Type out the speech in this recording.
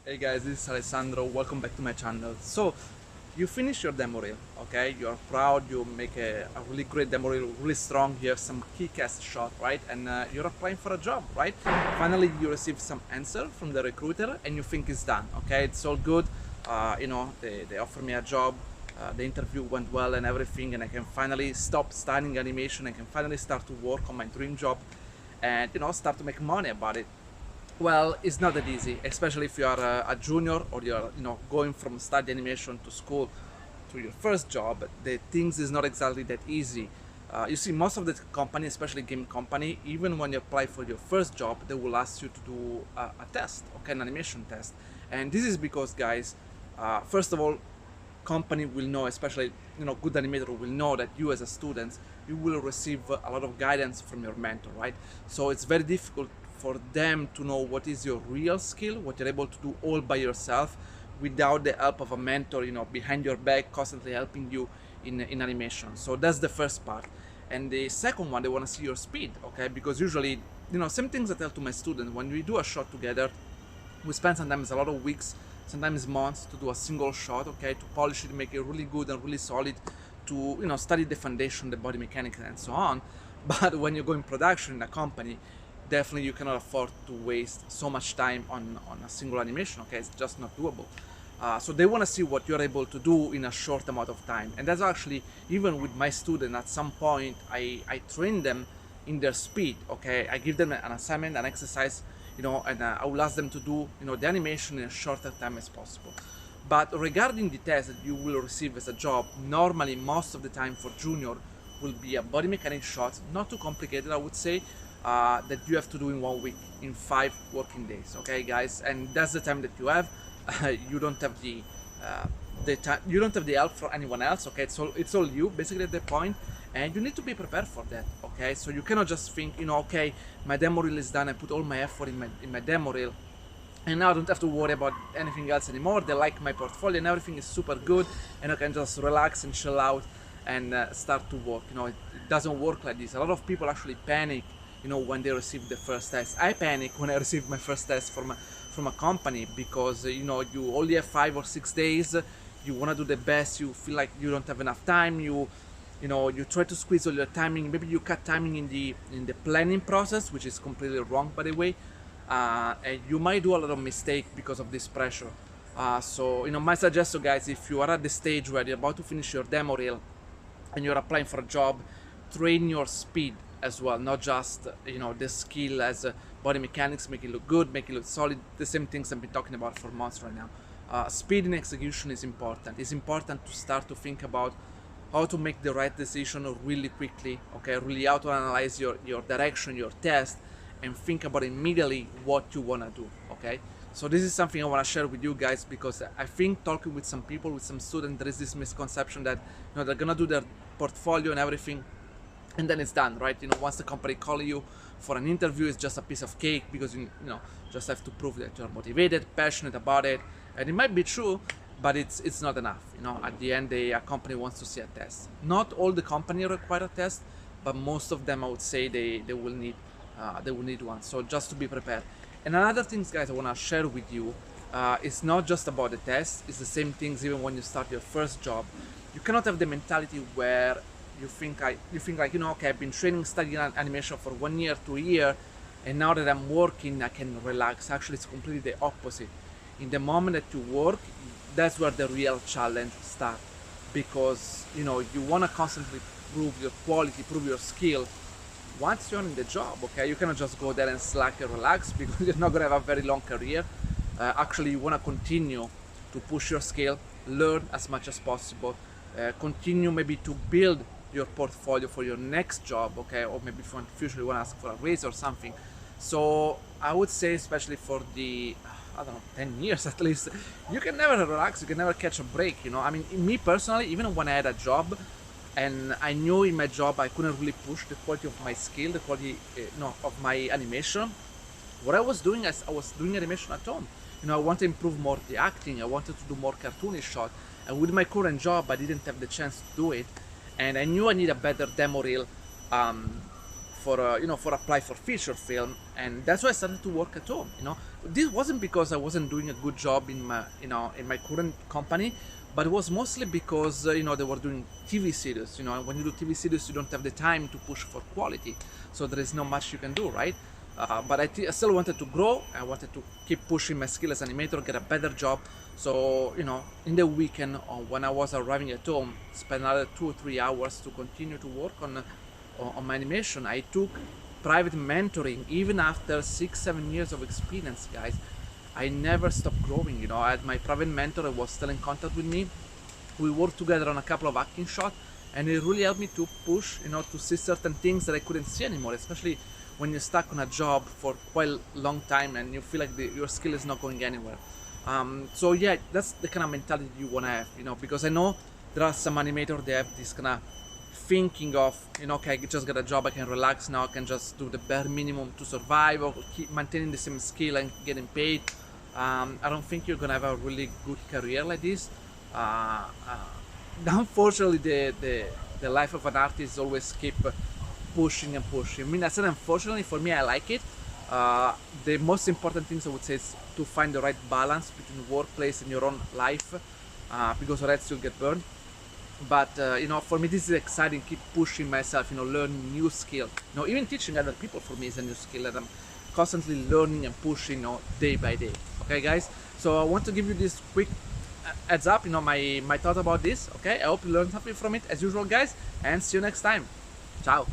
Hey guys, this is Alessandro. Welcome back to my channel. So, you finish your demo reel, okay? You're proud, you make a really great demo reel, really strong. You have some kick-ass shot, right? And you're applying for a job, right? Finally, you receive some answer from the recruiter, and you think it's done, okay? It's all good. They offer me a job. The interview went well and everything, and I can finally stop studying animation. I can finally start to work on my dream job, and start to make money about it. Well, it's not that easy, especially if you are a junior or you're going from study animation to school to your first job. The things is not exactly that easy. You see, most of the company, especially game company, even when you apply for your first job, they will ask you to do a test, okay, an animation test. And this is because, guys, first of all, company will know, especially good animator will know that you as a student, you will receive a lot of guidance from your mentor, right? So it's very difficult for them to know what is your real skill, what you're able to do all by yourself without the help of a mentor, behind your back, constantly helping you in animation. So that's the first part. And the second one, they want to see your speed, okay? Because usually, same things I tell to my students, when we do a shot together, we spend sometimes a lot of weeks, sometimes months to do a single shot, okay, to polish it, make it really good and really solid, to study the foundation, the body mechanics and so on. But when you go in production in a company, definitely you cannot afford to waste so much time on a single animation, okay? It's just not doable. So they want to see what you're able to do in a short amount of time. And that's actually, even with my student, at some point I train them in their speed, okay? I give them an assignment, an exercise, and I will ask them to do the animation in a shorter time as possible. But regarding the test that you will receive as a job, normally most of the time for junior will be a body mechanic shot, not too complicated, I would say, that you have to do in 1 week, in 5 working days, okay guys? And that's the time that you have. You don't have the time, you don't have the help for anyone else, okay? It's all you basically at that point, and you need to be prepared for that, okay? So you cannot just think, okay, my demo reel is done, I put all my effort in my demo reel, and now I don't have to worry about anything else anymore. They like my portfolio and everything is super good, and I can just relax and chill out and start to work. It doesn't work like this. A lot of people actually panic when they receive the first test. I panic when I receive my first test from a company, because you only have 5 or 6 days. You want to do the best, you feel like you don't have enough time, you try to squeeze all your timing. Maybe you cut timing in the planning process, which is completely wrong, by the way. And you might do a lot of mistake because of this pressure. So my suggestion, guys, if you are at the stage where you're about to finish your demo reel and you're applying for a job, train your speed as well, not just the skill as body mechanics, make it look good, make it look solid, the same things I've been talking about for months right now. Speed in execution is important. It's important to start to think about how to make the right decision really quickly, okay? Really how to analyze your direction, your test, and think about immediately what you want to do, okay? So this is something I want to share with you guys, because I think talking with some people, with some students, there is this misconception that they're gonna do their portfolio and everything, and then it's done, right? Once the company call you for an interview, it's just a piece of cake, because you just have to prove that you're motivated, passionate about it. And it might be true, but it's not enough. At the end, a company wants to see a test. Not all the company require a test, but most of them, I would say, they will need one. So just to be prepared. And another things, guys, I want to share with you, it's not just about the test. It's the same things even when you start your first job. You cannot have the mentality where you think like, okay, I've been training, studying animation for 1 year, 2 years, and now that I'm working, I can relax. Actually, it's completely the opposite. In the moment that you work, that's where the real challenge starts, because you want to constantly prove your quality, prove your skill. Once you're in the job, okay, you cannot just go there and slack and relax, because you're not gonna have a very long career. Actually, you want to continue to push your skill, learn as much as possible, continue maybe to build your portfolio for your next job, okay, or maybe for future you want to ask for a raise or something. So I would say, especially for the I don't know, 10 years at least, you can never relax, you can never catch a break. I mean, me personally, even when I had a job and I knew in my job I couldn't really push the quality of my skill, the quality of my animation, what I was doing is I was doing animation at home. I wanted to improve more the acting, I wanted to do more cartoonish shot, and with my current job I didn't have the chance to do it, and I knew I need a better demo reel for apply for feature film, and that's why I started to work at home. this wasn't because I wasn't doing a good job in my, in my current company, but it was mostly because they were doing TV series. When you do TV series, you don't have the time to push for quality, so there is not much you can do, right? But I still wanted to grow. I wanted to keep pushing my skill as animator, get a better job. So in the weekend, or when I was arriving at home, spend another 2 or 3 hours to continue to work on my animation. I took private mentoring even after 6-7 years of experience, guys. I never stopped growing. I had my private mentor who was still in contact with me. We worked together on a couple of acting shots, and it really helped me to push, to see certain things that I couldn't see anymore, especially when you're stuck on a job for quite a long time and you feel like your skill is not going anywhere. So yeah, that's the kind of mentality you want to have, because I know there are some animators, they have this kind of thinking of, okay, I just got a job, I can relax now, I can just do the bare minimum to survive, or keep maintaining the same skill and getting paid. I don't think you're gonna have a really good career like this. Unfortunately, the life of an artist always keep pushing and pushing. I mean, I said unfortunately, for me, I like it. The most important things I would say is to find the right balance between workplace and your own life, because or else you'll get burned. But for me, this is exciting. Keep pushing myself, learning new skill. Even teaching other people for me is a new skill that I'm constantly learning and pushing, day by day. Okay, guys. So I want to give you this quick heads up, my thought about this. Okay, I hope you learned something from it as usual, guys, and see you next time. Ciao.